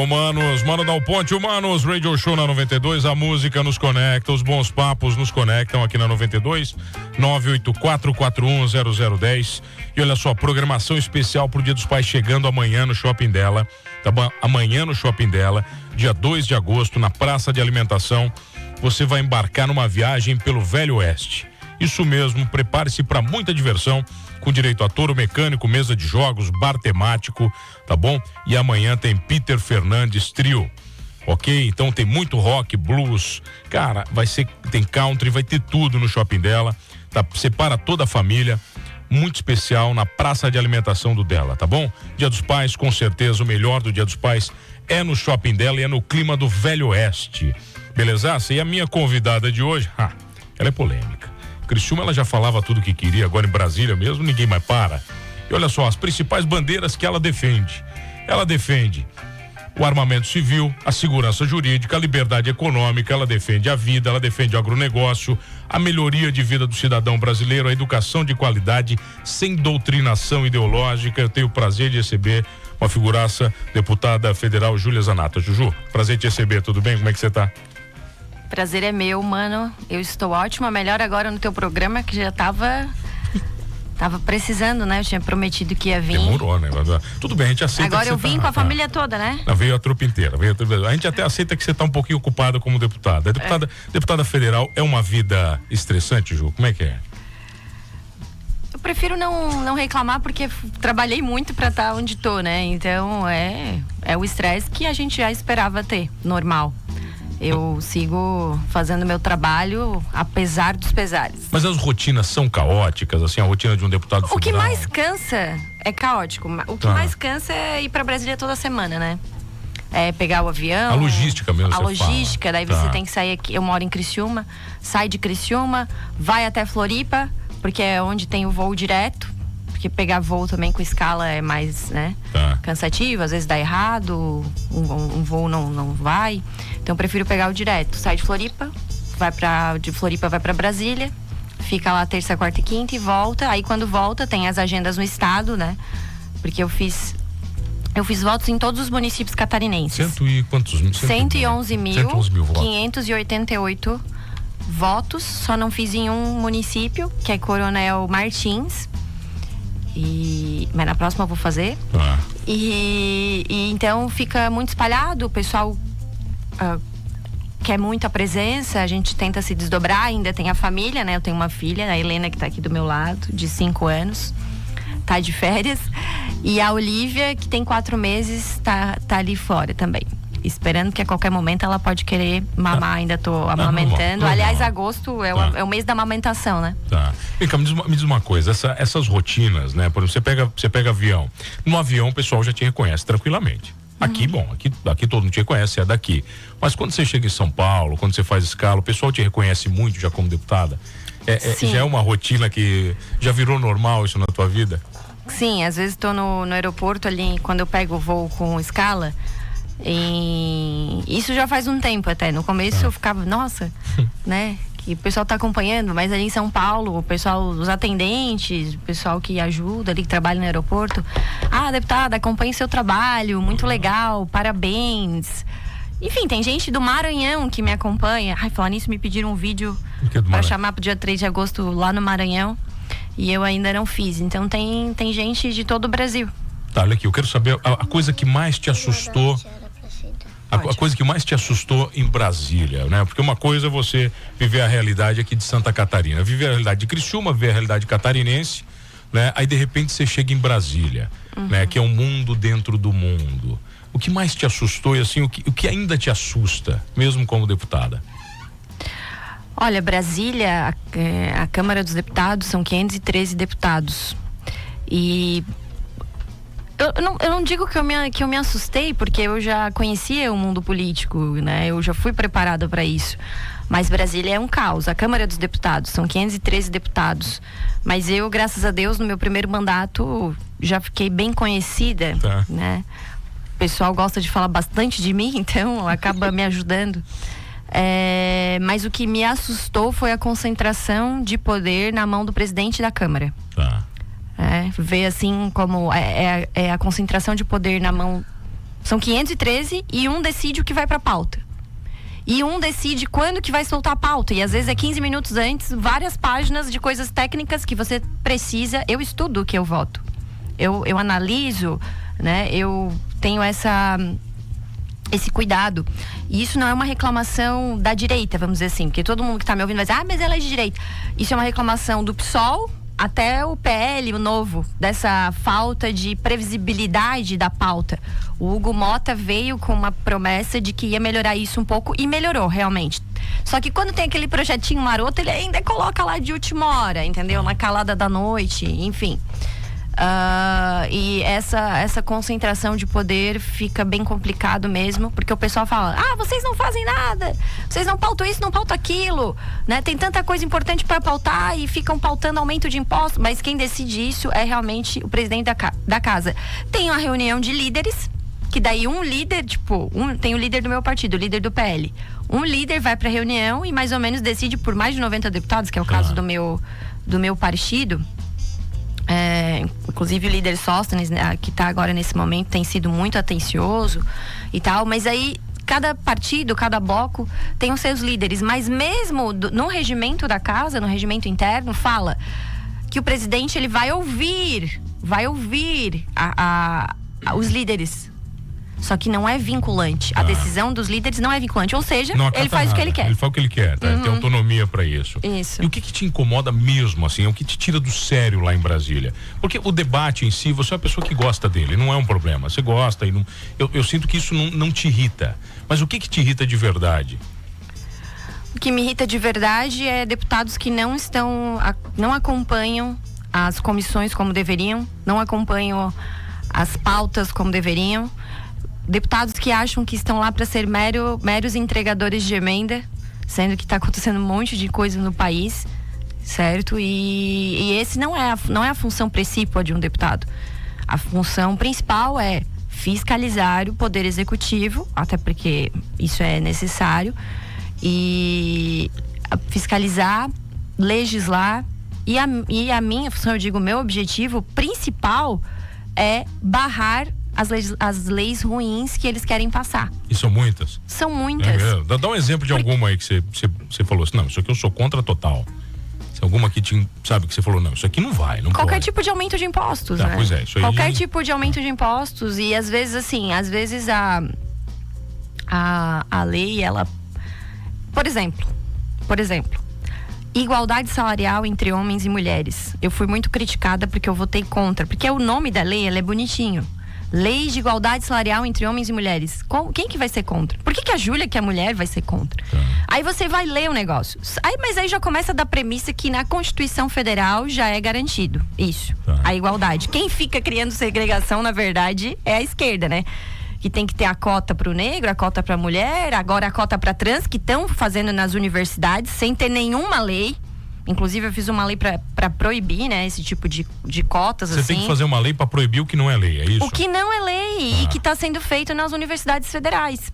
Humanos, Mano Dal Ponte, Humanos, Radio Show na 92, a música nos conecta, os bons papos nos conectam aqui na 92, 984410010. E olha só, programação especial pro Dia dos Pais chegando amanhã no Shopping dela, tá bom? Amanhã no Shopping dela, dia 2 de agosto, na Praça de Alimentação, você vai embarcar numa viagem pelo Velho Oeste. Isso mesmo, prepare-se para muita diversão, com direito a touro mecânico, mesa de jogos, bar temático, tá bom? E amanhã tem Peter Fernandes Trio, ok? Então tem muito rock, blues, cara, tem country, vai ter tudo no Shopping dela, tá? Separa toda a família, muito especial na praça de alimentação do dela, tá bom? Dia dos Pais, com certeza, o melhor do Dia dos Pais é no Shopping dela e é no clima do Velho Oeste, beleza? E a minha convidada de hoje, ela é polêmica. Criciúma, ela já falava tudo o que queria, agora em Brasília mesmo, ninguém mais para. E olha só, as principais bandeiras que ela defende. Ela defende o armamento civil, a segurança jurídica, a liberdade econômica, ela defende a vida, ela defende o agronegócio, a melhoria de vida do cidadão brasileiro, a educação de qualidade, sem doutrinação ideológica. Eu tenho o prazer de receber uma figuraça, deputada federal Júlia Zanatta. Juju, prazer te receber, tudo bem? Como é que você tá? Prazer é meu, mano. Eu estou ótima, melhor agora no teu programa, que já tava precisando, né? Eu tinha prometido que ia vir. Demorou, né? Tudo bem, a gente aceita. Agora eu vim com a família toda, né? Não, veio a trupe inteira. A gente até aceita que você tá um pouquinho ocupada como deputada. Deputada federal é uma vida estressante, Ju? Como é que é? Eu prefiro não reclamar, porque trabalhei muito pra estar onde tô, né? Então é o estresse que a gente já esperava ter, normal. Eu sigo fazendo meu trabalho, apesar dos pesares. Mas as rotinas são caóticas, assim, a rotina de um deputado federal? O que mais cansa é caótico. O que mais cansa é ir pra Brasília toda semana, né? É pegar o avião. A logística mesmo. A logística, daí você tem que sair aqui. Eu moro em Criciúma, sai de Criciúma, vai até Floripa, porque é onde tem o voo direto. Porque pegar voo também com escala é mais, né, cansativo, às vezes dá errado, um voo não vai. Então eu prefiro pegar o direto. Sai de Floripa, de Floripa vai pra Brasília, fica lá terça, quarta e quinta e volta. Aí quando volta tem as agendas no estado, né? Porque eu fiz votos em todos os municípios catarinenses. 111.588 votos, só não fiz em um município, que é Coronel Martins. Mas na próxima eu vou fazer. E então fica muito espalhado, o pessoal quer muito a presença, a gente tenta se desdobrar, ainda tem a família, né? Eu tenho uma filha, a Helena, que tá aqui do meu lado, de 5 anos, tá de férias, e a Olivia, que tem 4 meses, tá ali fora também, esperando que a qualquer momento ela pode querer mamar. Ainda tô amamentando. Aliás, agosto é o mês da amamentação, né? Vem cá, me diz uma coisa, essas rotinas, né? Por exemplo, você pega avião. No avião o pessoal já te reconhece tranquilamente. Aqui, aqui todo mundo te reconhece, é daqui. Mas quando você chega em São Paulo, quando você faz escala, o pessoal te reconhece muito já como deputada? Já é uma rotina que já virou normal isso na tua vida? Sim, às vezes tô no aeroporto ali, quando eu pego o voo com escala. Isso já faz um tempo até. No começo eu ficava, nossa, né? Que o pessoal tá acompanhando, mas ali em São Paulo, o pessoal, os atendentes, o pessoal que ajuda ali, que trabalha no aeroporto. Deputada, acompanhe seu trabalho, muito legal, parabéns. Enfim, tem gente do Maranhão que me acompanha. Falar nisso, me pediram um vídeo para chamar pro dia 3 de agosto lá no Maranhão. E eu ainda não fiz. Então tem gente de todo o Brasil. Tá, olha aqui, eu quero saber a coisa que mais te assustou. A coisa que mais te assustou em Brasília, né? Porque uma coisa é você viver a realidade aqui de Santa Catarina, viver a realidade de Criciúma, viver a realidade catarinense, né? Aí de repente você chega em Brasília, né? Que é um mundo dentro do mundo. O que mais te assustou e assim, o que ainda te assusta, mesmo como deputada? Olha, Brasília, a Câmara dos Deputados, são 513 deputados. E eu não digo que eu me assustei, porque eu já conhecia o mundo político, né? Eu já fui preparada para isso. Mas Brasília é um caos. A Câmara dos Deputados, são 513 deputados. Mas eu, graças a Deus, no meu primeiro mandato, já fiquei bem conhecida, né? O pessoal gosta de falar bastante de mim, então acaba me ajudando. Mas o que me assustou foi a concentração de poder na mão do presidente da Câmara. Ver assim como é a concentração de poder na mão São 513 e um decide o que vai pra pauta. E um decide quando que vai soltar a pauta. E às vezes é 15 minutos antes, várias páginas de coisas técnicas que você precisa. Eu estudo o que eu voto. Eu analiso, né? Eu tenho esse cuidado. E isso não é uma reclamação da direita, vamos dizer assim. Porque todo mundo que tá me ouvindo vai dizer, mas ela é de direita. Isso é uma reclamação do PSOL até o PL, o novo, dessa falta de previsibilidade da pauta. O Hugo Mota veio com uma promessa de que ia melhorar isso um pouco e melhorou, realmente. Só que quando tem aquele projetinho maroto, ele ainda coloca lá de última hora, entendeu? Na calada da noite, enfim. E essa concentração de poder fica bem complicado mesmo, porque o pessoal fala, vocês não fazem nada, vocês não pautam isso, não pautam aquilo, né? Tem tanta coisa importante para pautar e ficam pautando aumento de impostos, mas quem decide isso é realmente o presidente da casa. Tem uma reunião de líderes, que daí um líder, tem o líder do meu partido, o líder do PL. Um líder vai pra reunião e mais ou menos decide por mais de 90 deputados, que é o caso do meu partido. Inclusive o líder Sóstenes, né, que está agora nesse momento, tem sido muito atencioso e tal, mas aí cada partido, cada bloco tem os seus líderes, mas mesmo no regimento da casa, no regimento interno, fala que o presidente ele vai ouvir os líderes. Só que não é vinculante. A decisão dos líderes não é vinculante. Ou seja, ele faz o que ele quer. Ele faz o que ele quer, tá? Ele tem autonomia para isso. Isso. E o que te incomoda mesmo, assim? O que te tira do sério lá em Brasília? Porque o debate em si, você é uma pessoa que gosta dele, não é um problema. Você gosta e não... Eu sinto que isso não te irrita. Mas o que te irrita de verdade? O que me irrita de verdade é deputados que não acompanham as comissões como deveriam, não acompanham as pautas como deveriam. Deputados que acham que estão lá para ser meros entregadores de emenda, sendo que está acontecendo um monte de coisa no país, certo? E esse não é a função principal de um deputado. A função principal é fiscalizar o poder executivo, até porque isso é necessário, e fiscalizar, legislar, e a minha função, eu digo, o meu objetivo principal é barrar as leis ruins que eles querem passar. E são muitas? São muitas. Dá um exemplo de alguma aí que você falou assim, não, isso aqui eu sou contra total. Se alguma que sabe que você falou, não, isso aqui não vai, não Qualquer pode. tipo de aumento de impostos, né? Pois é, isso aí. Qualquer tipo de aumento de impostos, e às vezes a lei, ela... Por exemplo, igualdade salarial entre homens e mulheres. Eu fui muito criticada porque eu votei contra, porque o nome da lei, ela é bonitinho. Lei de igualdade salarial entre homens e mulheres. Quem que vai ser contra? Por que a Júlia, que é mulher, vai ser contra? Aí você vai ler o negócio. Mas aí já começa da premissa que na Constituição Federal já é garantido isso, a igualdade. Quem fica criando segregação, na verdade, é a esquerda, né? Que tem que ter a cota para o negro, a cota para a mulher, agora a cota para trans, que estão fazendo nas universidades sem ter nenhuma lei. Inclusive eu fiz uma lei para proibir, né, esse tipo de cotas. Você tem que fazer uma lei para proibir o que não é lei, é isso? O que não é lei e que está sendo feito nas universidades federais.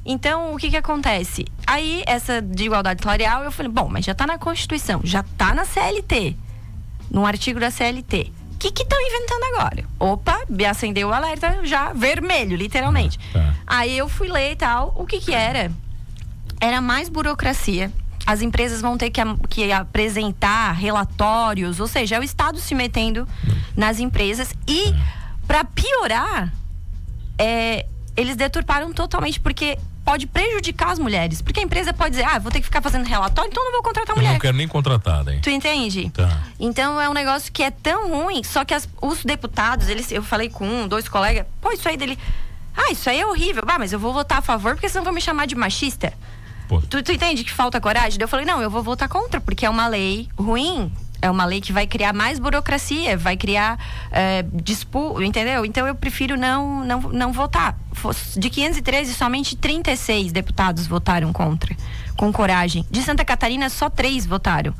Então, o que acontece? Aí, essa de igualdade salarial, eu falei, bom, mas já está na Constituição, já está na CLT, num artigo da CLT. O que estão inventando agora? Opa, me acendeu o alerta já vermelho, literalmente. Aí eu fui ler e tal, o que era? Era mais burocracia. As empresas vão ter que apresentar relatórios, ou seja, é o Estado se metendo nas empresas. E, para piorar, eles deturparam totalmente, porque pode prejudicar as mulheres. Porque a empresa pode dizer, vou ter que ficar fazendo relatório, então não vou contratar mulher. Eu não quero nem contratada, hein? Tu entende? Tá. Então é um negócio que é tão ruim, só que os deputados, eu falei com 2 colegas, isso aí dele... isso aí é horrível. Mas eu vou votar a favor, porque senão vão me chamar de machista. Tu entende que falta coragem? Eu falei, não, eu vou votar contra, porque é uma lei ruim. É uma lei que vai criar mais burocracia, vai criar disputa, entendeu? Então eu prefiro não votar. De 513, somente 36 deputados votaram contra, com coragem. De Santa Catarina, só 3 votaram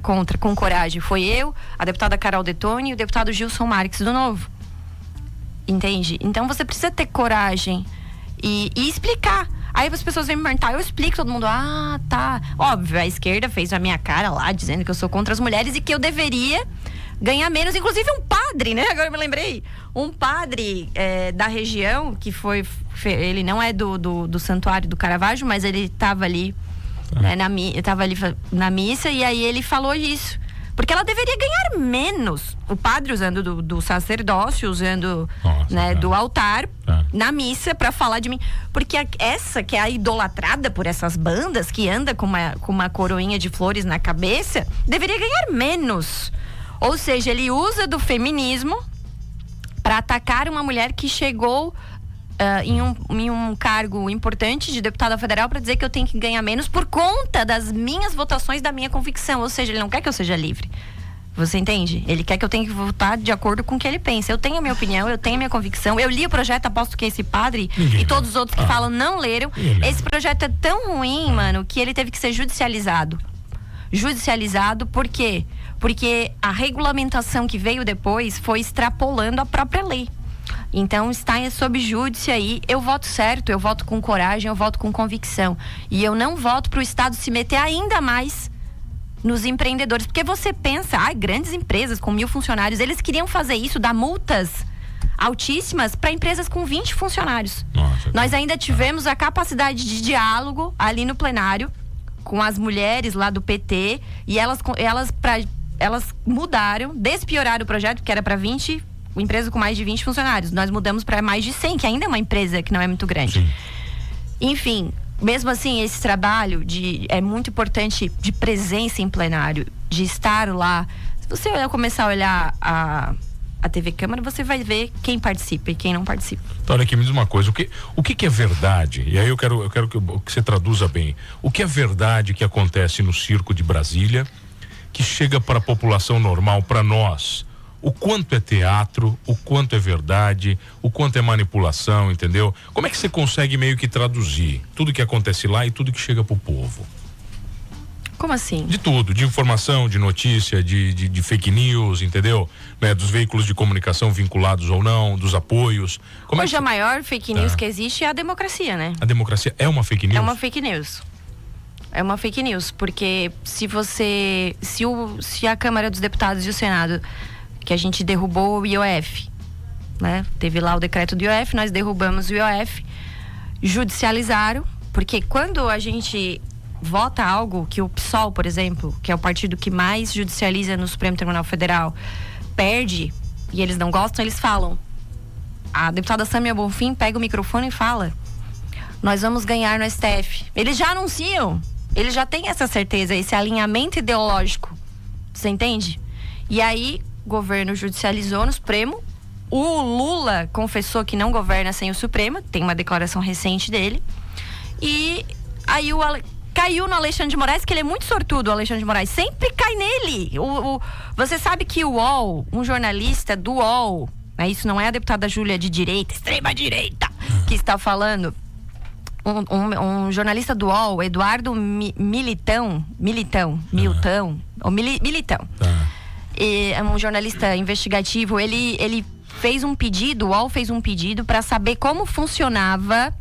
contra, com coragem. Foi eu, a deputada Carol Detoni e o deputado Gilson Marques, do Novo. Entende? Então você precisa ter coragem e explicar. Aí as pessoas vêm me perguntar, eu explico, todo mundo, tá. Óbvio, a esquerda fez a minha cara lá, dizendo que eu sou contra as mulheres e que eu deveria ganhar menos, inclusive um padre, né? Agora eu me lembrei. Um padre da região, que ele não é do Santuário do Caravaggio, mas ele estava ali, estava ali na missa, e aí ele falou isso. Porque ela deveria ganhar menos. O padre usando do sacerdócio, usando do altar na missa para falar de mim. Porque essa que é a idolatrada por essas bandas, que anda com uma coroinha de flores na cabeça, deveria ganhar menos. Ou seja, ele usa do feminismo para atacar uma mulher que chegou em um cargo importante de deputada federal para dizer que eu tenho que ganhar menos por conta das minhas votações, da minha convicção. Ou seja, ele não quer que eu seja livre. Você entende? Ele quer que eu tenha que votar de acordo com o que ele pensa. Eu tenho a minha opinião, eu tenho a minha convicção. Eu li o projeto, aposto que esse padre e todos os outros que falam não leram. Esse projeto é tão ruim, mano, que ele teve que ser judicializado. Judicializado por quê? Porque a regulamentação que veio depois foi extrapolando a própria lei. Então está sob júdice aí. Eu voto certo, eu voto com coragem, eu voto com convicção. E eu não voto para o Estado se meter ainda mais nos empreendedores. Porque você pensa, grandes empresas com 1.000 funcionários, eles queriam fazer isso, dar multas altíssimas para empresas com 20 funcionários. Nossa, nós ainda tivemos a capacidade de diálogo ali no plenário com as mulheres lá do PT, e elas mudaram, despioraram o projeto, que era para 20 empresa com mais de 20 funcionários. Nós mudamos para mais de 100, que ainda é uma empresa que não é muito grande. Sim. Enfim, mesmo assim, esse trabalho é muito importante de presença em plenário, de estar lá. Se você começar a olhar a TV Câmara, você vai ver quem participa e quem não participa. Então, olha aqui, me diz uma coisa, o que é verdade? E aí eu quero que você traduza bem. O que é verdade que acontece no circo de Brasília, que chega para a população normal, para nós? O quanto é teatro, o quanto é verdade, o quanto é manipulação, entendeu? Como é que você consegue meio que traduzir tudo que acontece lá e tudo que chega pro povo? Como assim? De tudo, de informação, de notícia, de fake news, entendeu? Né? Dos veículos de comunicação vinculados ou não, dos apoios. Hoje a maior fake news que existe é a democracia, né? A democracia é uma fake news? É uma fake news. É uma fake news, porque se a Câmara dos Deputados e o Senado, que a gente derrubou o IOF, né? Teve lá o decreto do IOF, nós derrubamos o IOF, judicializaram, porque quando a gente vota algo que o PSOL, por exemplo, que é o partido que mais judicializa no Supremo Tribunal Federal, perde, e eles não gostam, eles falam. A deputada Samia Bonfim pega o microfone e fala: nós vamos ganhar no STF. Eles já anunciam, eles já têm essa certeza, esse alinhamento ideológico. Você entende? E aí o governo judicializou no Supremo. O Lula confessou que não governa sem o Supremo, tem uma declaração recente dele. E aí caiu no Alexandre de Moraes, que ele é muito sortudo, o Alexandre de Moraes, sempre cai nele. Você sabe que o UOL, um jornalista do UOL, né, isso não é a deputada Júlia de direita, extrema direita, que está falando. Um jornalista do UOL, Eduardo Militão. É um jornalista investigativo, ele fez um pedido, o UOL fez um pedido para saber como funcionava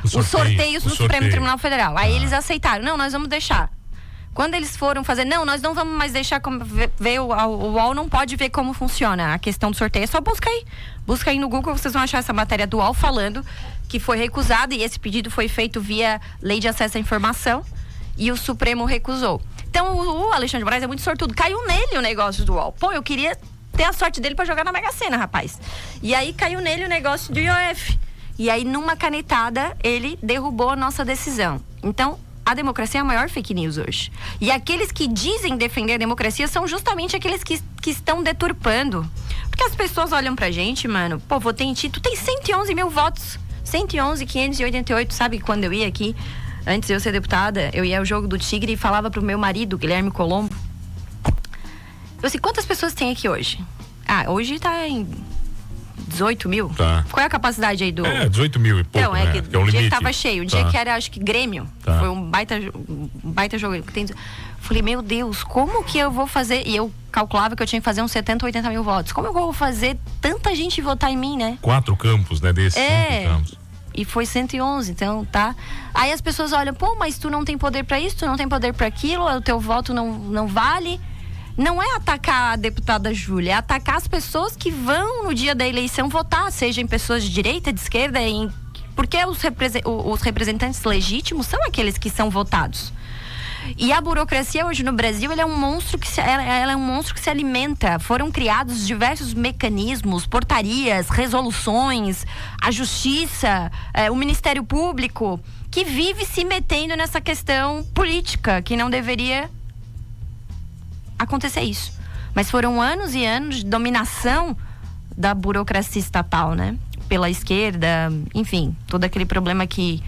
os sorteios no Supremo Tribunal Federal. Aí eles aceitaram, não, nós vamos deixar. Quando eles foram fazer, não, nós não vamos mais deixar ver, o UOL não pode ver como funciona a questão do sorteio, é só busca aí no Google, vocês vão achar essa matéria do UOL falando que foi recusado, e esse pedido foi feito via Lei de Acesso à Informação, e o Supremo recusou. Então o Alexandre de Moraes é muito sortudo, caiu nele o negócio do UOL. Pô, eu queria ter a sorte dele pra jogar na Mega Sena, rapaz. E aí caiu nele o negócio do IOF. E aí, numa canetada, ele derrubou a nossa decisão. Então, a democracia é a maior fake news hoje. E aqueles que dizem defender a democracia são justamente aqueles que estão deturpando. Porque as pessoas olham pra gente, mano, pô, votei em ti, tu tem 111 mil votos. 111.588, sabe? Quando eu ia aqui, antes de eu ser deputada, eu ia ao Jogo do Tigre e falava pro meu marido, Guilherme Colombo. Eu assim, quantas pessoas tem aqui hoje? Hoje tá em 18 mil? Tá. Qual é a capacidade aí do... 18 mil e pouco, então, né? Que é um dia limite. Que tava cheio, o dia que era, acho que Grêmio. Tá. Foi um baita jogo. Falei, meu Deus, como que eu vou fazer? E eu calculava que eu tinha que fazer uns 70, 80 mil votos. Como eu vou fazer tanta gente votar em mim, né? 4 campos, né? Desses 5 campos. E foi 111, então, tá? Aí as pessoas olham, pô, mas tu não tem poder pra isso, tu não tem poder pra aquilo, o teu voto não vale. não é atacar a deputada Júlia, é atacar as pessoas que vão no dia da eleição votar, seja em pessoas de direita, de esquerda, porque os representantes legítimos são aqueles que são votados. E a burocracia hoje no Brasil, ela é um monstro que se alimenta. Foram criados diversos mecanismos, portarias, resoluções, a justiça, o Ministério Público, que vive se metendo nessa questão política, que não deveria acontecer isso. Mas foram anos e anos de dominação da burocracia estatal, né? Pela esquerda, enfim, todo aquele problema que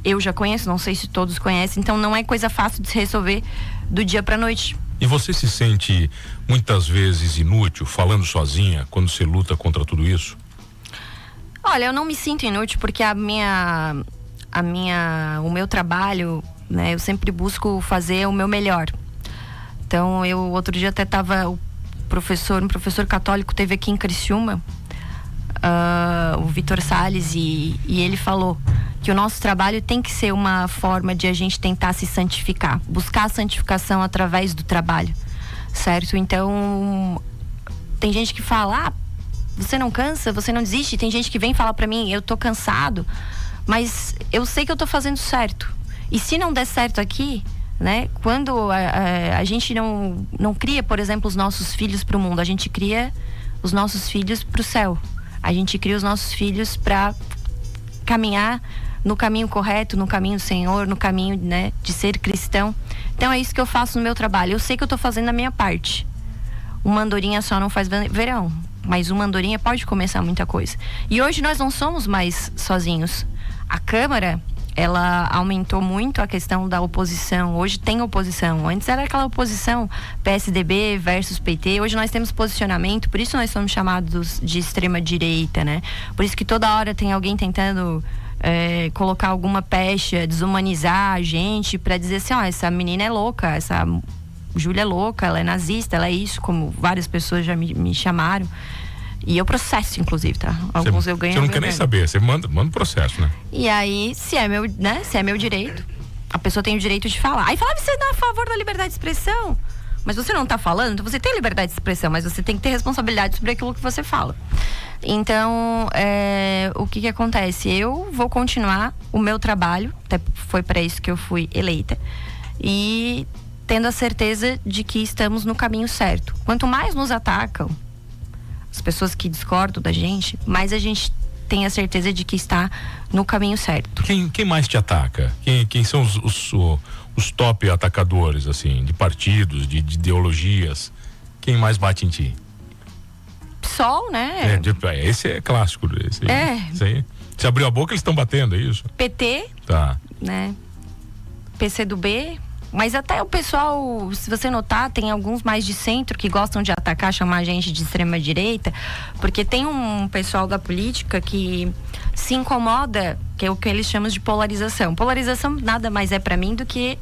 eu já conheço, não sei se todos conhecem, então não é coisa fácil de se resolver do dia pra noite. E você se sente muitas vezes inútil, falando sozinha, quando você luta contra tudo isso? Olha, eu não me sinto inútil porque o meu trabalho, né, eu sempre busco fazer o meu melhor. Então, outro dia até tava um professor católico teve aqui em Criciúma, o Vitor Salles, e ele falou que o nosso trabalho tem que ser uma forma de a gente tentar se santificar, buscar a santificação através do trabalho, certo? Então, tem gente que fala, você não cansa, você não desiste. Tem gente que vem falar pra mim, eu tô cansado, mas eu sei que eu tô fazendo certo. E se não der certo aqui, né? Quando a gente não cria, por exemplo, os nossos filhos pro mundo, a gente cria os nossos filhos pro céu. A gente cria os nossos filhos para caminhar no caminho correto, no caminho do Senhor, no caminho, né, de ser cristão. Então é isso que eu faço no meu trabalho. Eu sei que eu tô fazendo a minha parte. Uma andorinha só não faz verão, mas uma andorinha pode começar muita coisa. E hoje nós não somos mais sozinhos. A Câmara, ela aumentou muito a questão da oposição. Hoje tem oposição. Antes era aquela oposição PSDB versus PT. Hoje nós temos posicionamento, por isso nós somos chamados de extrema direita, né? Por isso que toda hora tem alguém tentando colocar alguma pecha, desumanizar a gente, pra dizer assim, essa menina é louca, essa Júlia é louca, ela é nazista, ela é isso, como várias pessoas já me chamaram. E eu processo, inclusive, tá? Alguns eu ganho. Você não quer nem saber, você manda o processo, né? E aí, se é meu direito, a pessoa tem o direito de falar. Aí fala, você não é a favor da liberdade de expressão? Mas você não tá falando, então você tem liberdade de expressão, mas você tem que ter responsabilidade sobre aquilo que você fala. Então, o que acontece? Eu vou continuar o meu trabalho, até foi para isso que eu fui eleita, e tendo a certeza de que estamos no caminho certo. Quanto mais nos atacam, as pessoas que discordam da gente, mais a gente tem a certeza de que está no caminho certo. Quem mais te ataca? Quem são os top atacadores, assim, de partidos, de ideologias? Quem mais bate em ti? PSOL, né? Esse é clássico. Esse aí. Você abriu a boca, eles estão batendo, é isso? PT, tá, né? PCdoB. Mas até o pessoal, se você notar, tem alguns mais de centro que gostam de atacar, chamar a gente de extrema direita, porque tem um pessoal da política que se incomoda, que é o que eles chamam de polarização. Polarização nada mais é pra mim do que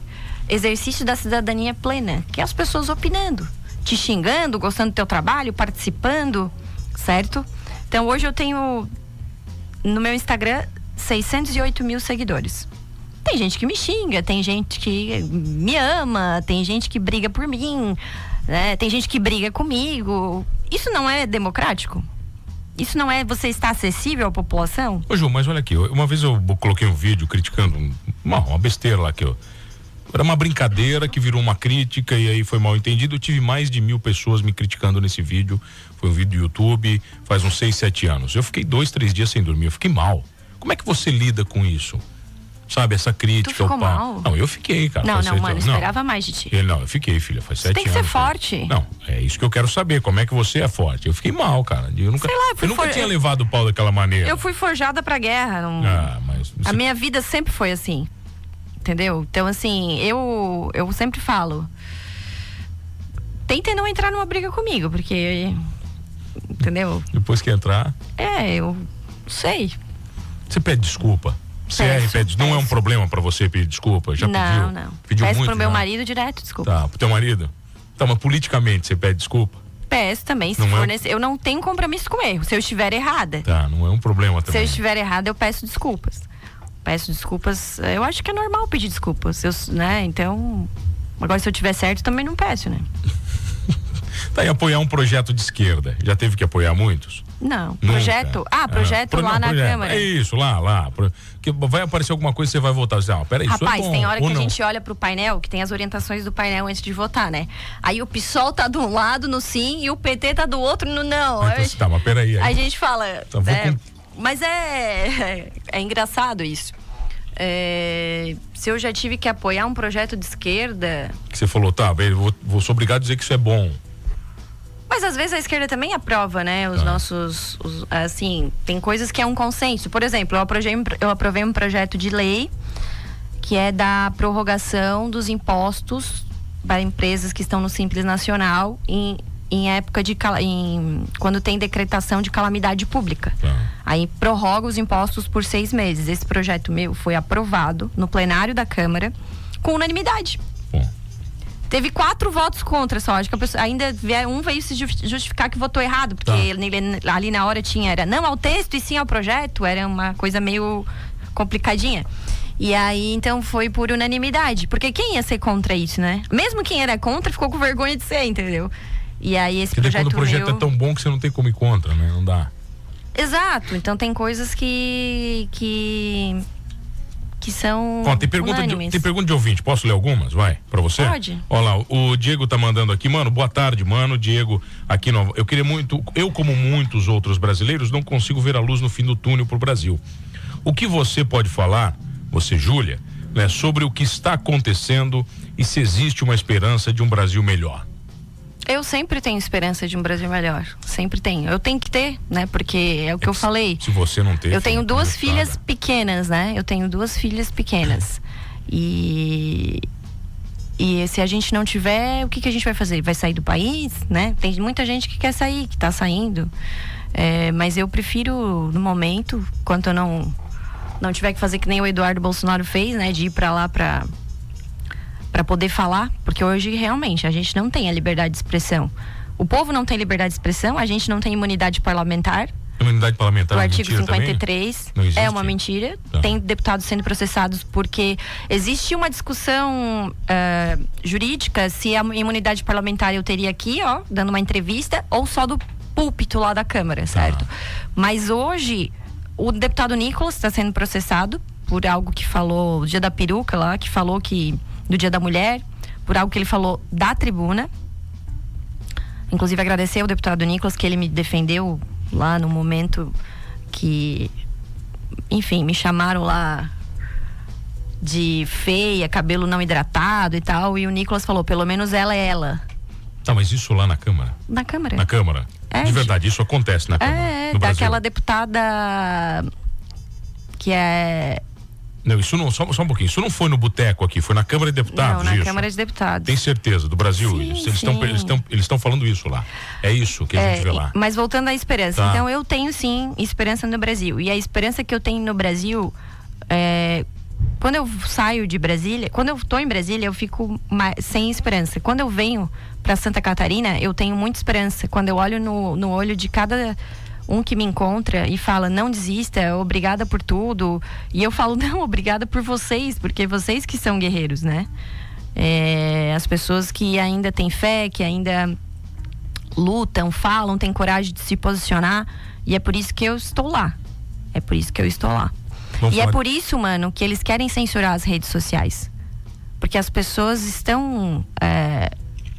exercício da cidadania plena, que é as pessoas opinando, te xingando, gostando do teu trabalho, participando, certo? Então hoje eu tenho no meu Instagram 608 mil seguidores. Tem gente que me xinga, tem gente que me ama, tem gente que briga por mim, né? Tem gente que briga comigo. Isso não é democrático? Isso não é você estar acessível à população? Ô Ju, mas olha aqui, uma vez eu coloquei um vídeo criticando uma besteira lá que era uma brincadeira que virou uma crítica e aí foi mal entendido. Eu tive mais de 1000 pessoas me criticando nesse vídeo. Foi um vídeo do YouTube, faz uns 6, 7 anos. Eu fiquei 2, 3 dias sem dormir, eu fiquei mal. Como é que você lida com isso? Sabe, essa crítica. Tu ficou mal? Não, eu fiquei, cara. Não, mano, esperava mais de ti. Não, eu fiquei, filha, faz 7 anos. Tem que ser forte. Não, é isso que eu quero saber, como é que você é forte. Eu fiquei mal, cara. Eu nunca tinha levado o pau daquela maneira. Eu fui forjada pra guerra. Mas a minha vida sempre foi assim. Entendeu? Então, assim, eu sempre falo, tentem não entrar numa briga comigo, porque, entendeu? Depois que entrar... eu sei. Você pede desculpa? Não é um problema pra você pedir desculpa? Já pediu? Não. Pediu peço muito, pro meu marido direto, desculpa. Tá, pro teu marido? Tá, mas politicamente você pede desculpa? Peço também, se for eu não tenho compromisso com erro, se eu estiver errada. Tá, não é um problema também. Se eu estiver errada, eu peço desculpas. Eu acho que é normal pedir desculpas, né? Então, agora se eu tiver certo, também não peço, né? Tá, e apoiar um projeto de esquerda? Já teve que apoiar muitos? Não. Nunca. Projeto? Projeto lá na Câmara. É isso, lá. Que vai aparecer alguma coisa e você vai votar. Você, peraí, rapaz, isso é bom, tem hora que a gente olha pro painel, que tem as orientações do painel antes de votar, né? Aí o PSOL tá de um lado no sim e o PT tá do outro no não. Então, tá, mas peraí. A gente fala. Então, mas é engraçado isso. Se eu já tive que apoiar um projeto de esquerda. Que você falou, tá, vou ser obrigado a dizer que isso é bom. Mas às vezes a esquerda também aprova, né? Os nossos. Assim, tem coisas que é um consenso. Por exemplo, eu aprovei um projeto de lei que é da prorrogação dos impostos para empresas que estão no Simples Nacional em época de. Quando tem decretação de calamidade pública. Aí prorroga os impostos por 6 meses. Esse projeto meu foi aprovado no plenário da Câmara com unanimidade. Teve 4 votos contra só. Acho que a pessoa, ainda veio se justificar que votou errado, porque ali na hora era não ao texto e sim ao projeto. Era uma coisa meio complicadinha. E aí, então, foi por unanimidade. Porque quem ia ser contra isso, né? Mesmo quem era contra ficou com vergonha de ser, entendeu? E aí esse projeto quando o projeto é tão bom que você não tem como ir contra, né? Não dá. Exato. Então tem coisas que são tem pergunta de ouvinte, posso ler algumas? Vai, pra você? Pode. Olha lá, o Diego tá mandando aqui, mano, boa tarde, mano, Diego, aqui eu queria muito, eu como muitos outros brasileiros, não consigo ver a luz no fim do túnel pro Brasil. O que você pode falar, você, Júlia, né, sobre o que está acontecendo e se existe uma esperança de um Brasil melhor? Eu sempre tenho esperança de um Brasil melhor. Sempre tenho. Eu tenho que ter, né? Porque é o que eu falei. Se você não ter. Eu tenho 2 filhas pequenas, né? Eu tenho 2 filhas pequenas. E se a gente não tiver, o que a gente vai fazer? Vai sair do país, né? Tem muita gente que quer sair, que tá saindo. Mas eu prefiro, no momento, enquanto eu não tiver que fazer que nem o Eduardo Bolsonaro fez, né? De ir pra lá pra poder falar, porque hoje realmente a gente não tem a liberdade de expressão. O povo não tem liberdade de expressão, a gente não tem imunidade parlamentar. Imunidade parlamentar do artigo 53 é uma mentira. Tem deputados sendo processados porque existe uma discussão jurídica se a imunidade parlamentar eu teria aqui, ó, dando uma entrevista, ou só do púlpito lá da Câmara, certo? Mas hoje o deputado Nicolas está sendo processado por algo que falou, o dia da peruca lá, que falou que do Dia da Mulher, por algo que ele falou da tribuna. Inclusive agradecer ao deputado Nicolas que ele me defendeu lá no momento que, enfim, me chamaram lá de feia, cabelo não hidratado e tal, e o Nicolas falou, pelo menos ela é ela. Tá, mas isso lá na Câmara? Na Câmara. Na Câmara? De verdade, isso acontece na Câmara? Daquela deputada que é... Não, isso não, só um pouquinho, isso não foi no boteco aqui, foi na Câmara de Deputados. Não, na Câmara de Deputados. Tem certeza, do Brasil? Sim, eles estão falando isso lá. É isso que a gente vê lá. Mas voltando à esperança, então eu tenho sim esperança no Brasil. E a esperança que eu tenho no Brasil, quando eu saio de Brasília, quando eu tô em Brasília, eu fico sem esperança. Quando eu venho para Santa Catarina, eu tenho muita esperança. Quando eu olho no olho de cada um que me encontra e fala, não desista, obrigada por tudo. E eu falo, não, obrigada por vocês, porque vocês que são guerreiros, né? As pessoas que ainda têm fé, que ainda lutam, falam, têm coragem de se posicionar. E é por isso que eu estou lá. É por isso que eu estou lá. É por isso, mano, que eles querem censurar as redes sociais. Porque as pessoas estão...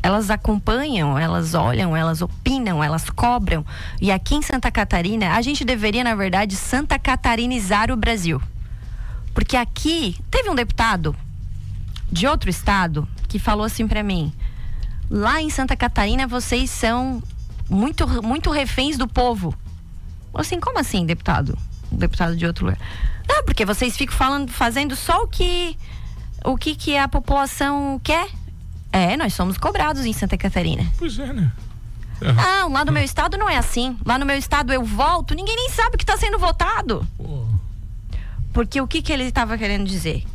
elas acompanham, elas olham, elas opinam, elas cobram. E aqui em Santa Catarina, a gente deveria, na verdade, santa catarinizar o Brasil. Porque aqui, teve um deputado de outro estado que falou assim pra mim, lá em Santa Catarina vocês são muito, muito reféns do povo. Assim, como assim, deputado? Um deputado de outro lugar. Não, porque vocês ficam fazendo só o que a população quer. Nós somos cobrados em Santa Catarina. Pois é, né? Não, lá no meu estado não é assim. Lá no meu estado eu voto, ninguém nem sabe o que está sendo votado. Porque o que ele estava querendo dizer?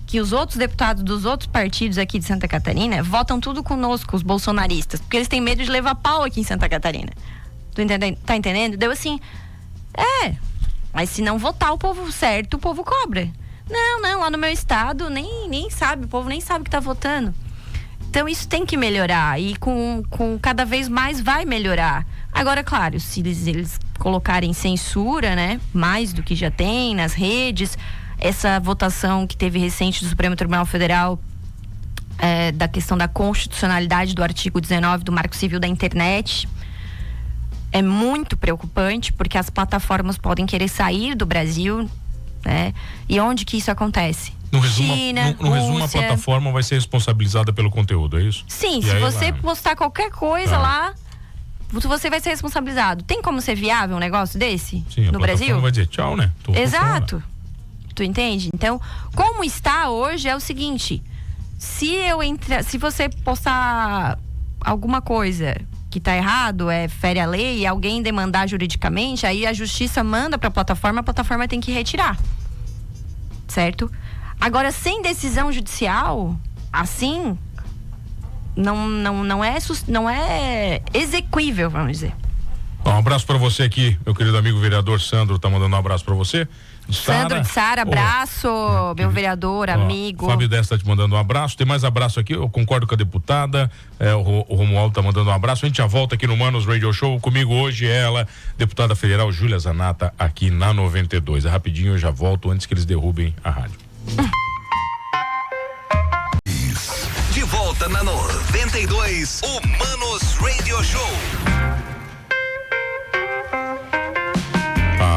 Que os outros deputados dos outros partidos aqui de Santa Catarina votam tudo conosco, os bolsonaristas, porque eles têm medo de levar pau aqui em Santa Catarina. Tá entendendo? Deu assim, mas se não votar o povo certo, o povo cobra. Não, lá no meu estado nem sabe, o povo nem sabe o que tá votando. Então isso tem que melhorar e com cada vez mais vai melhorar. Agora, claro, se eles colocarem censura, né, mais do que já tem nas redes, essa votação que teve recente do Supremo Tribunal Federal da questão da constitucionalidade do artigo 19 do Marco Civil da Internet é muito preocupante, porque as plataformas podem querer sair do Brasil, né? E onde que isso acontece? No resumo, a plataforma vai ser responsabilizada pelo conteúdo, é isso? Sim, se você postar qualquer coisa lá, você vai ser responsabilizado. Tem como ser viável um negócio desse? Sim, no Brasil? Vai dizer tchau, né? Exato. Tu entende? Então, como está hoje é o seguinte: se você postar alguma coisa que tá errado, fere a lei, e alguém demandar juridicamente, aí a justiça manda pra plataforma, a plataforma tem que retirar. Certo? Agora, sem decisão judicial, assim, não é exequível, vamos dizer. Um abraço pra você aqui, meu querido amigo vereador Sandro, tá mandando um abraço pra você. Sandro de Sara, abraço, meu vereador, amigo. Fábio Desta tá te mandando um abraço. Tem mais abraço aqui, eu concordo com a deputada. O Romualdo tá mandando um abraço. A gente já volta aqui no Manos Radio Show. Comigo hoje ela, deputada federal Júlia Zanata, aqui na 92. É rapidinho, eu já volto antes que eles derrubem a rádio. De volta na 92, o Manos Radio Show.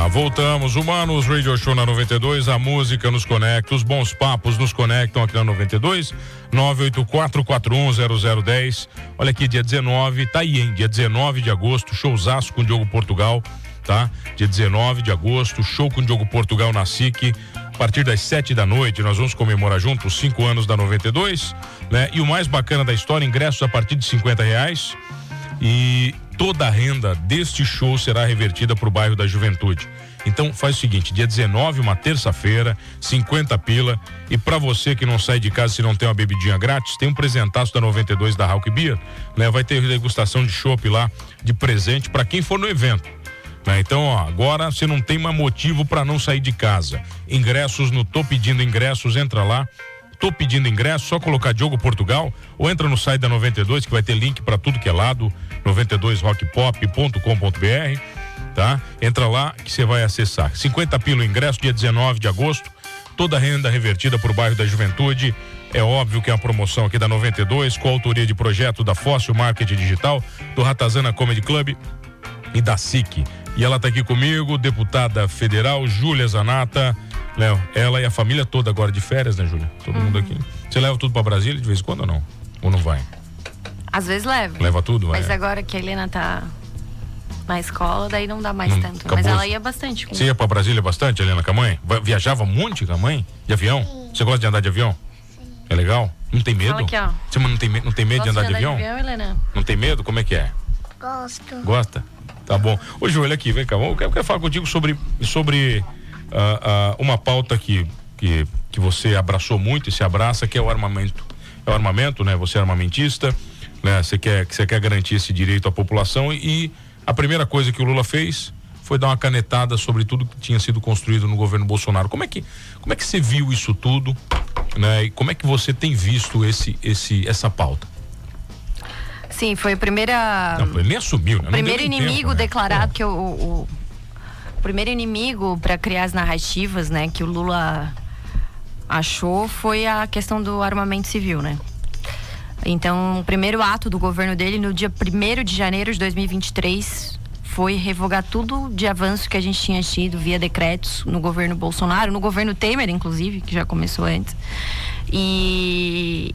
Voltamos, Humanos Radio Show na 92, a música nos conecta, os bons papos nos conectam aqui na 92, 984410010. Olha aqui, dia 19, tá aí, hein? Dia 19 de agosto, showzaço com o Diogo Portugal, tá? Dia 19 de agosto, show com o Diogo Portugal na SIC. A partir das 7 da noite, nós vamos comemorar juntos os 5 anos da 92, né? E o mais bacana da história, ingressos a partir de R$50. E toda a renda deste show será revertida para o bairro da Juventude. Então faz o seguinte, dia 19, uma terça-feira, 50 pila, e para você que não sai de casa se não tem uma bebidinha grátis, tem um presentaço da 92 da Hawk Beer, né? Vai ter degustação de chopp lá, de presente para quem for no evento, né? Então, ó, agora você não tem mais motivo para não sair de casa. Ingressos no Tô Pedindo Ingressos, entra lá. Tô Pedindo Ingresso, só colocar Diogo Portugal ou entra no site da 92 que vai ter link para tudo que é lado, 92rockpop.com.br, tá? Entra lá que você vai acessar. 50 pila o ingresso, dia 19 de agosto, toda a renda revertida para o bairro da Juventude. É óbvio que é uma promoção aqui da 92, com a autoria de projeto da Fóssil Marketing Digital, do Ratazana Comedy Club e da SIC. E ela tá aqui comigo, deputada federal Júlia Zanata. Léo, ela e a família toda agora de férias, né, Júlia? Todo mundo aqui. Você leva tudo pra Brasília de vez em quando ou não? Ou não vai? Às vezes leva. Leva tudo? Mas agora que a Helena tá na escola, daí não dá mais tanto. Acabou. Mas ela ia bastante. Você ia pra Brasília bastante, Helena, com a mãe? Viajava muito com a mãe? De avião? Sim. Você gosta de andar de avião? Sim. É legal? Não tem medo? Fala aqui, ó. Você não tem medo de andar de avião? Helena? Não tem medo? Como é que é? Gosto. Gosta? Tá bom. Ô, Júlia, aqui, vem cá. Eu quero falar contigo sobre uma pauta que você abraçou muito e se abraça, que é o armamento. É o armamento, né? Você é armamentista, né? Você quer garantir esse direito à população e a primeira coisa que o Lula fez foi dar uma canetada sobre tudo que tinha sido construído no governo Bolsonaro. Como é que você viu isso tudo, né? E como é que você tem visto essa pauta? Sim, foi a primeira... Não, ele nem assumiu, né? O primeiro inimigo tempo, né? declarado que o primeiro inimigo para criar as narrativas, né, que o Lula achou foi a questão do armamento civil, né? Então, o primeiro ato do governo dele no dia 1º de janeiro de 2023 foi revogar tudo de avanço que a gente tinha tido via decretos no governo Bolsonaro, no governo Temer, inclusive, que já começou antes. E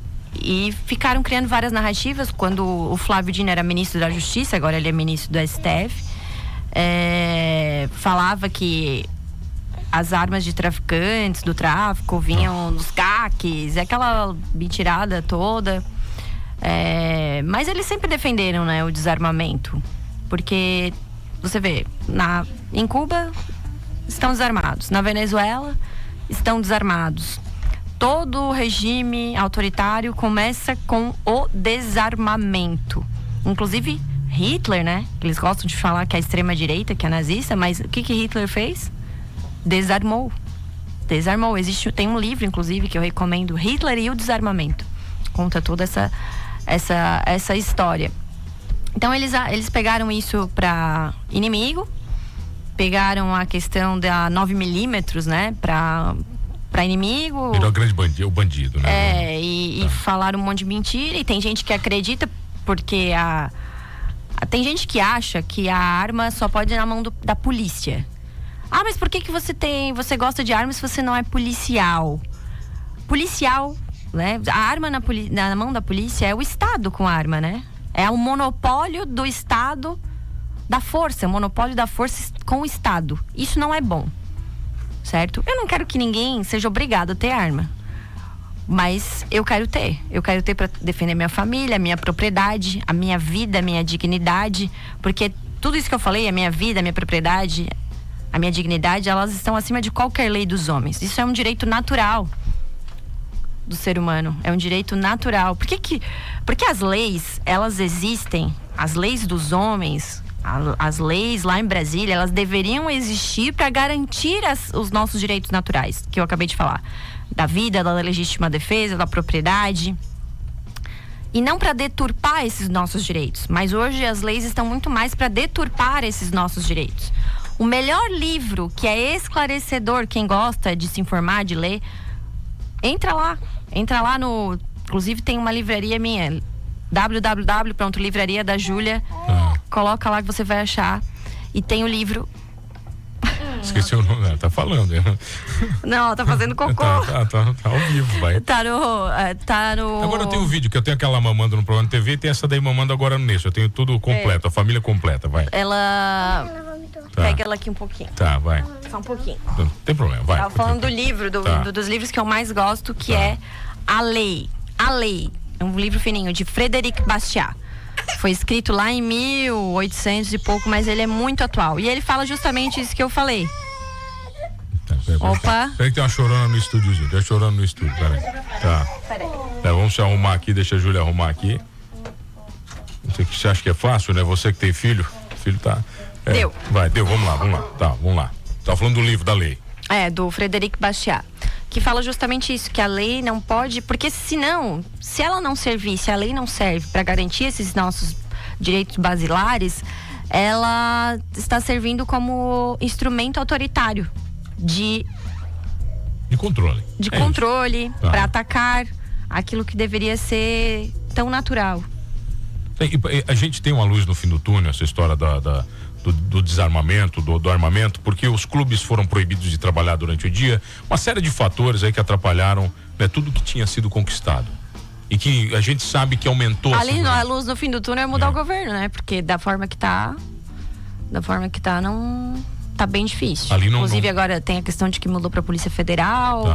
ficaram criando várias narrativas. Quando o Flávio Dino era ministro da Justiça, agora ele é ministro do STF, falava que as armas de traficantes, do tráfico, vinham dos CACs, aquela mentirada toda. Mas eles sempre defenderam, né, o desarmamento. Porque, você vê, em Cuba estão desarmados, na Venezuela estão desarmados. Todo regime autoritário começa com o desarmamento. Inclusive Hitler, né? Eles gostam de falar que é a extrema-direita, que é nazista, mas o que Hitler fez? Desarmou. Tem um livro, inclusive, que eu recomendo, Hitler e o Desarmamento. Conta toda essa história. Então eles pegaram isso para inimigo, pegaram a questão da 9mm, né, para inimigo. Virou grande bandido, o bandido, né? E falaram um monte de mentira, e tem gente que acredita porque tem gente que acha que a arma só pode ir na mão da polícia. Ah, mas por que você gosta de armas se você não é policial? Policial, né? A arma na mão da polícia é o Estado com a arma, né? É o monopólio do Estado da força, o monopólio da força com o Estado. Isso não é bom, certo? Eu não quero que ninguém seja obrigado a ter arma, mas eu quero ter para defender minha família, minha propriedade, a minha vida, a minha dignidade, porque tudo isso que eu falei, a minha vida, a minha propriedade, a minha dignidade, elas estão acima de qualquer lei dos homens. Isso é um direito natural do ser humano, é um direito natural. Porque as leis, elas existem, as leis dos homens, as leis lá em Brasília, elas deveriam existir para garantir os nossos direitos naturais, que eu acabei de falar, da vida, da legítima defesa, da propriedade, e não para deturpar esses nossos direitos. Mas hoje as leis estão muito mais para deturpar esses nossos direitos. O melhor livro, que é esclarecedor, quem gosta de se informar, de ler, entra lá no... Inclusive tem uma livraria minha, livraria da Júlia. Coloca lá que você vai achar. E tem o livro... Esqueci o nome, tá falando. Não, tá fazendo cocô. tá ao vivo, vai. Tá no... Agora eu tenho um vídeo, que eu tenho aquela mamando no programa de TV e tem essa daí mamando agora nesse. Eu tenho tudo completo, a família completa, vai. Ela... Tá. Pega ela aqui um pouquinho. Tá, vai. Só um pouquinho. Não tem problema, vai. Tava falando do livro, dos livros que eu mais gosto, que é A Lei. A Lei. É um livro fininho, de Frédéric Bastiat. Foi escrito lá em 1800 e pouco, mas ele é muito atual. E ele fala justamente isso que eu falei. Opa. Peraí que tem uma chorona no estúdiozinho. Tem uma chorona no estúdio, peraí. Tá. Peraí. Vamos se arrumar aqui, deixa a Júlia arrumar aqui. Você acha que é fácil, né? Você que tem filho. O filho tá... Deu. Deu, vamos lá. Tá, vamos lá. Tá falando do livro, da lei. Do Frédéric Bastiat. Que fala justamente isso, que a lei não pode... Porque senão, se ela não servir, se a lei não serve para garantir esses nossos direitos basilares, ela está servindo como instrumento autoritário de controle. De controle, para atacar aquilo que deveria ser tão natural. A gente tem uma luz no fim do túnel, essa história do desarmamento, do armamento, porque os clubes foram proibidos de trabalhar durante o dia, uma série de fatores aí que atrapalharam, né, tudo que tinha sido conquistado. E que a gente sabe que aumentou. Ali a luz no fim do túnel é mudar o governo, né? Porque da forma que tá, não tá bem difícil. Inclusive agora tem a questão de que mudou pra Polícia Federal.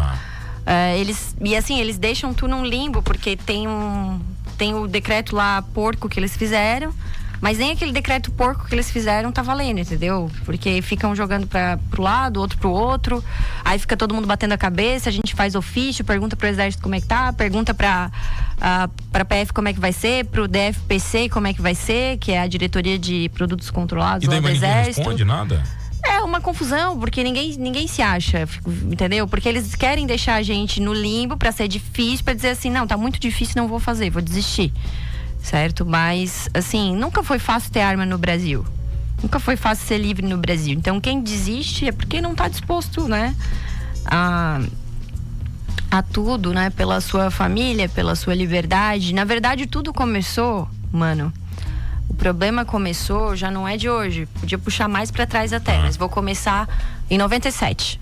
Eles deixam tudo num limbo, porque tem o decreto lá porco que eles fizeram, mas nem aquele decreto porco que eles fizeram tá valendo, entendeu? Porque ficam jogando pro lado, outro pro outro, aí fica todo mundo batendo a cabeça, a gente faz ofício, pergunta pro Exército como é que tá, pergunta pra PF como é que vai ser, pro DFPC como é que vai ser, que é a Diretoria de Produtos Controlados lá do Exército. Ninguém responde nada? É uma confusão, porque ninguém se acha, entendeu? Porque eles querem deixar a gente no limbo pra ser difícil, pra dizer assim, não, tá muito difícil, não vou fazer, vou desistir, certo? Mas, assim, nunca foi fácil ter arma no Brasil, nunca foi fácil ser livre no Brasil. Então, quem desiste é porque não tá disposto, né, a tudo, né, pela sua família, pela sua liberdade. Na verdade, tudo começou, mano... O problema começou, já não é de hoje, podia puxar mais pra trás até, mas vou começar em 97.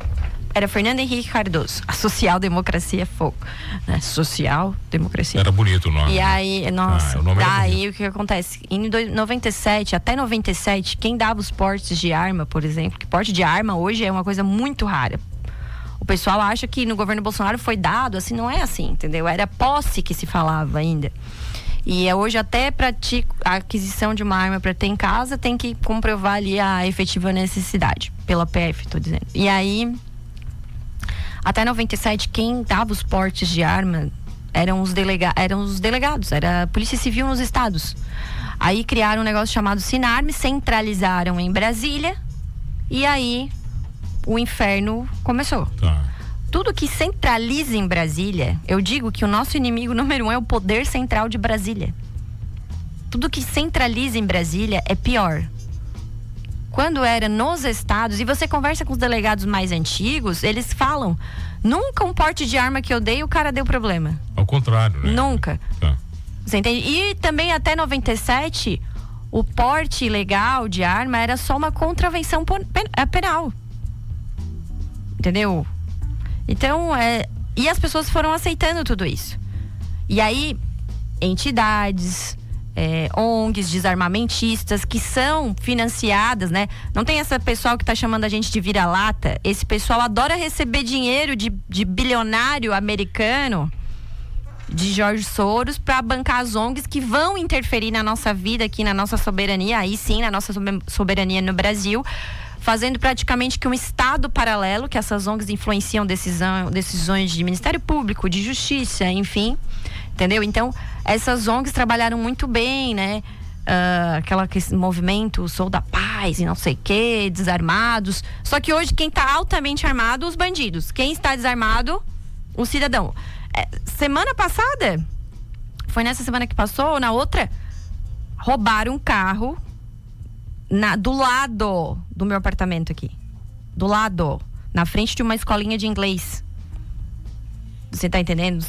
Era Fernando Henrique Cardoso, a social-democracia é fogo, né? Social-democracia. Era bonito o nome. E aí, nossa, o nome daí o que acontece? Em 97, até 97, quem dava os portes de arma, por exemplo, que porte de arma hoje é uma coisa muito rara. O pessoal acha que no governo Bolsonaro foi dado, assim, não é assim, entendeu? Era posse que se falava ainda. E hoje até para a aquisição de uma arma para ter em casa tem que comprovar ali a efetiva necessidade, pela PF, tô dizendo. E aí, até 97, quem dava os portes de arma eram os delegados, era a Polícia Civil nos estados. Aí criaram um negócio chamado Sinarme, centralizaram em Brasília, e aí o inferno começou. tudo que centraliza em Brasília, eu digo que o nosso inimigo número 1 é o poder central de Brasília. Tudo que centraliza em Brasília é pior. Quando era nos estados, e você conversa com os delegados mais antigos, eles falam, nunca um porte de arma que eu dei, o cara deu problema. Ao contrário, né? Nunca. Tá. Você entende? E também até 97, o porte ilegal de arma era só uma contravenção penal. Entendeu? Então, e as pessoas foram aceitando tudo isso. E aí, entidades, ONGs desarmamentistas que são financiadas, né? Não tem essa pessoal que tá chamando a gente de vira-lata. Esse pessoal adora receber dinheiro de bilionário americano, de George Soros, para bancar as ONGs que vão interferir na nossa vida aqui, na nossa soberania, aí sim, na nossa soberania no Brasil, fazendo praticamente que um estado paralelo, que essas ONGs influenciam decisões de Ministério Público, de Justiça, enfim, entendeu? Então, essas ONGs trabalharam muito bem, né? Aquele movimento Sou da Paz e não sei o que, desarmados. Só que hoje quem está altamente armado, os bandidos. Quem está desarmado, o cidadão. Semana passada, foi nessa semana que passou ou na outra, roubaram um carro do lado do meu apartamento aqui. Do lado, na frente de uma escolinha de inglês. Você tá entendendo?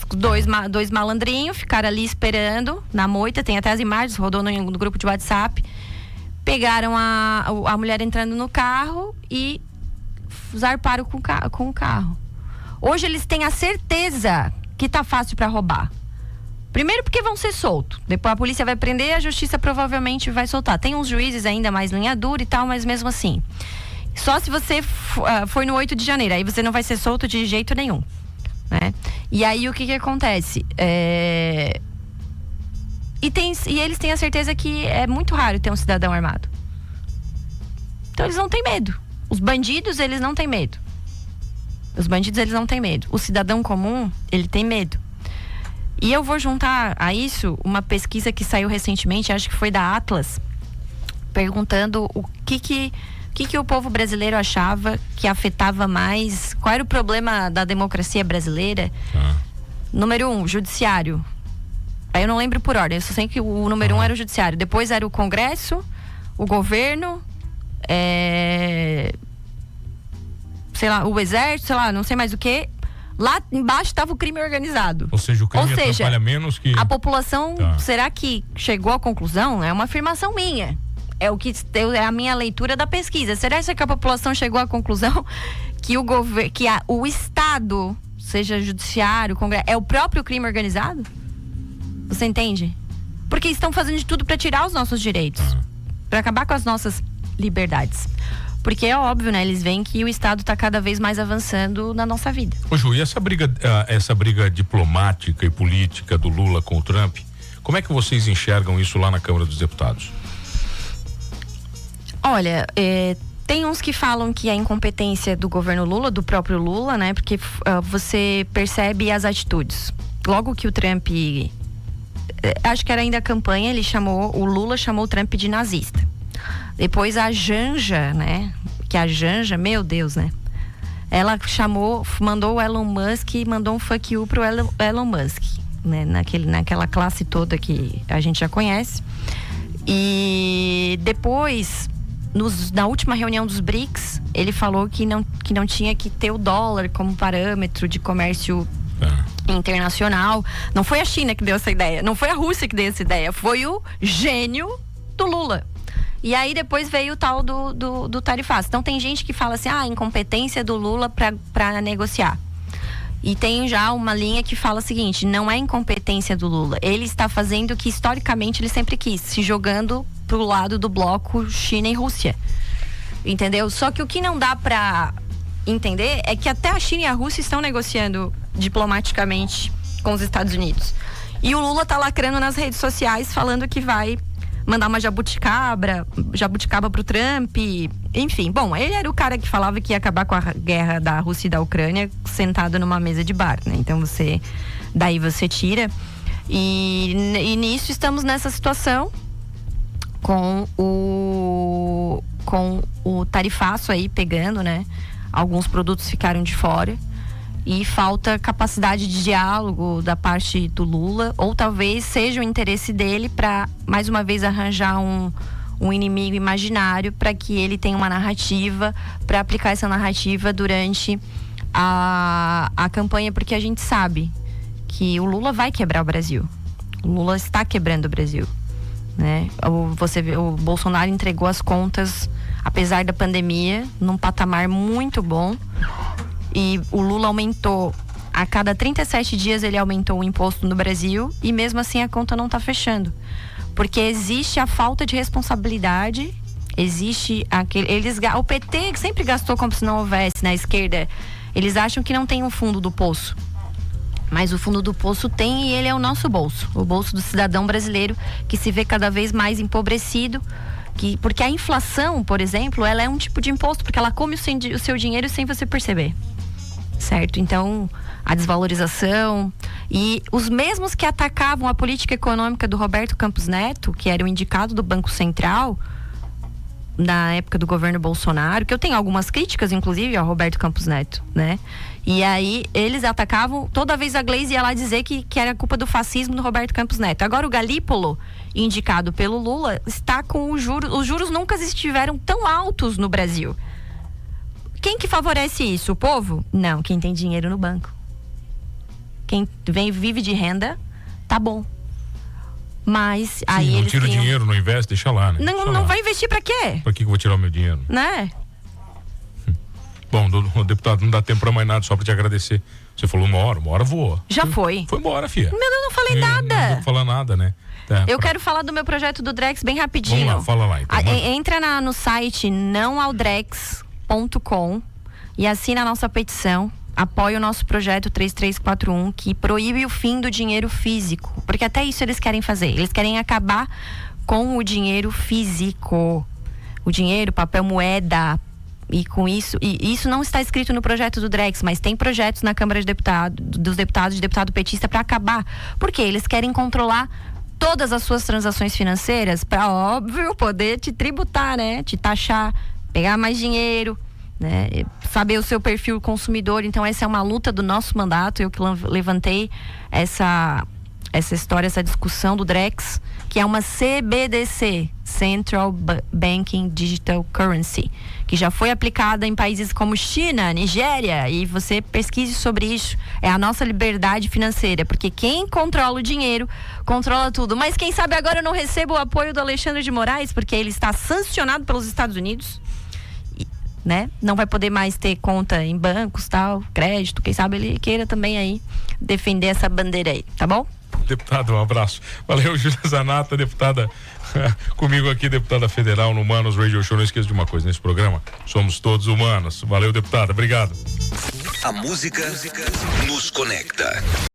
Dois malandrinhos ficaram ali esperando na moita, tem até as imagens, rodou no grupo de WhatsApp. Pegaram a mulher entrando no carro e zarparam com o carro. Hoje eles têm a certeza que tá fácil para roubar. Primeiro porque vão ser soltos. Depois a polícia vai prender e a justiça provavelmente vai soltar. Tem uns juízes ainda mais linha dura e tal, mas mesmo assim. Só se você foi no 8 de janeiro, aí você não vai ser solto de jeito nenhum. Né? E aí o que acontece? E eles têm a certeza que é muito raro ter um cidadão armado. Então eles não têm medo. Os bandidos, eles não têm medo. O cidadão comum, ele tem medo. E eu vou juntar a isso uma pesquisa que saiu recentemente, acho que foi da Atlas, perguntando o que o povo brasileiro achava que afetava mais, qual era o problema da democracia brasileira. Número 1, judiciário. Aí eu não lembro por ordem, eu só sei que o número 1 era o judiciário, depois era o Congresso, o governo, sei lá, o exército, sei lá, não sei mais o que. Lá embaixo estava o crime organizado. Ou seja, o crime atrapalha menos que... A população, será que chegou à conclusão? É uma afirmação minha. É a minha leitura da pesquisa. Será que a população chegou à conclusão que o Estado, seja judiciário, Congresso, é o próprio crime organizado? Você entende? Porque estão fazendo de tudo para tirar os nossos direitos, para acabar com as nossas liberdades. Porque é óbvio, né? Eles veem que o Estado está cada vez mais avançando na nossa vida. Ô Ju, e essa briga diplomática e política do Lula com o Trump, como é que vocês enxergam isso lá na Câmara dos Deputados? Olha, tem uns que falam que é incompetência do governo Lula, do próprio Lula, né? Porque você percebe as atitudes. Logo que o Trump, acho que era ainda a campanha, o Lula chamou o Trump de nazista. Depois a Janja, né? Que a Janja, meu Deus, né? Ela mandou o Elon Musk, mandou um fuck you pro Elon Musk, né? Naquela classe toda que a gente já conhece. E depois, na última reunião dos BRICS, ele falou que não tinha que ter o dólar como parâmetro de comércio internacional. Não foi a China que deu essa ideia, não foi a Rússia que deu essa ideia, foi o gênio do Lula. E aí depois veio o tal do tarifaço. Então tem gente que fala assim, incompetência do Lula para negociar. E tem já uma linha que fala o seguinte, não é incompetência do Lula. Ele está fazendo o que historicamente ele sempre quis, se jogando pro lado do bloco China e Rússia. Entendeu? Só que o que não dá para entender é que até a China e a Rússia estão negociando diplomaticamente com os Estados Unidos. E o Lula tá lacrando nas redes sociais falando que vai mandar uma jabuticaba pro Trump, enfim. Bom, ele era o cara que falava que ia acabar com a guerra da Rússia e da Ucrânia sentado numa mesa de bar, né? Então daí você tira. E nisso estamos nessa situação com o tarifaço aí pegando, né? Alguns produtos ficaram de fora. e falta capacidade de diálogo da parte do Lula, ou talvez seja o interesse dele para, mais uma vez, arranjar um inimigo imaginário para que ele tenha uma narrativa, para aplicar essa narrativa durante a campanha, porque a gente sabe que o Lula vai quebrar o Brasil. O Lula está quebrando o Brasil, né? Você vê, o Bolsonaro entregou as contas, apesar da pandemia, num patamar muito bom. E o Lula aumentou, a cada 37 dias ele aumentou o imposto no Brasil, e mesmo assim a conta não está fechando. Porque existe a falta de responsabilidade, existe o PT sempre gastou como se não houvesse, na esquerda. Eles acham que não tem um fundo do poço. Mas o fundo do poço tem, e ele é o nosso bolso. O bolso do cidadão brasileiro, que se vê cada vez mais empobrecido. Porque a inflação, por exemplo, ela é um tipo de imposto, porque ela come o seu dinheiro sem você perceber. Certo? Então, a desvalorização, e os mesmos que atacavam a política econômica do Roberto Campos Neto, que era o indicado do Banco Central na época do governo Bolsonaro, que eu tenho algumas críticas, inclusive, ao Roberto Campos Neto, né? E aí, eles atacavam, toda vez a Gleisi ia lá dizer que era culpa do fascismo do Roberto Campos Neto. Agora, o Galípolo, indicado pelo Lula, está com os juros nunca estiveram tão altos no Brasil. Quem que favorece isso? O povo? Não, quem tem dinheiro no banco. Quem vive de renda, tá bom. Mas sim, aí não eles tira o dinheiro, não investe, deixa lá, né? Não vai investir pra quê? Pra que eu vou tirar o meu dinheiro? Né? Bom, deputado, não dá tempo pra mais nada, só pra te agradecer. Você falou uma hora voou. Já foi. Foi embora, filha. Meu Deus, eu não falei nada. Não vou falar nada, né? Eu quero falar do meu projeto do Drex bem rapidinho. Vamos lá, fala lá então. Entra no site nãoaldrex.com e assina a nossa petição. Apoia o nosso projeto 3341, que proíbe o fim do dinheiro físico. Porque até isso eles querem fazer. Eles querem acabar com o dinheiro físico. O dinheiro, papel, moeda. E com isso, e isso não está escrito no projeto do Drex, mas tem projetos na Câmara de dos deputados, de deputado petista, para acabar. Porque eles querem controlar todas as suas transações financeiras para, óbvio, poder te tributar, né? Te taxar, pegar mais dinheiro, né? Saber o seu perfil consumidor. Então essa é uma luta do nosso mandato. Eu que levantei essa história, essa discussão do Drex, que é uma CBDC, Central Banking Digital Currency, que já foi aplicada em países como China, Nigéria, e você pesquise sobre isso. É a nossa liberdade financeira, porque quem controla o dinheiro, controla tudo. Mas quem sabe agora eu não recebo o apoio do Alexandre de Moraes, porque ele está sancionado pelos Estados Unidos, né? Não vai poder mais ter conta em bancos, tal, crédito. Quem sabe ele queira também aí defender essa bandeira aí, tá bom? Deputado, um abraço. Valeu, Júlia Zanata, deputada comigo aqui, deputada federal no Humanos Radio Show. Não esqueça de uma coisa, nesse programa somos todos humanos. Valeu, deputada, obrigado. A música nos conecta.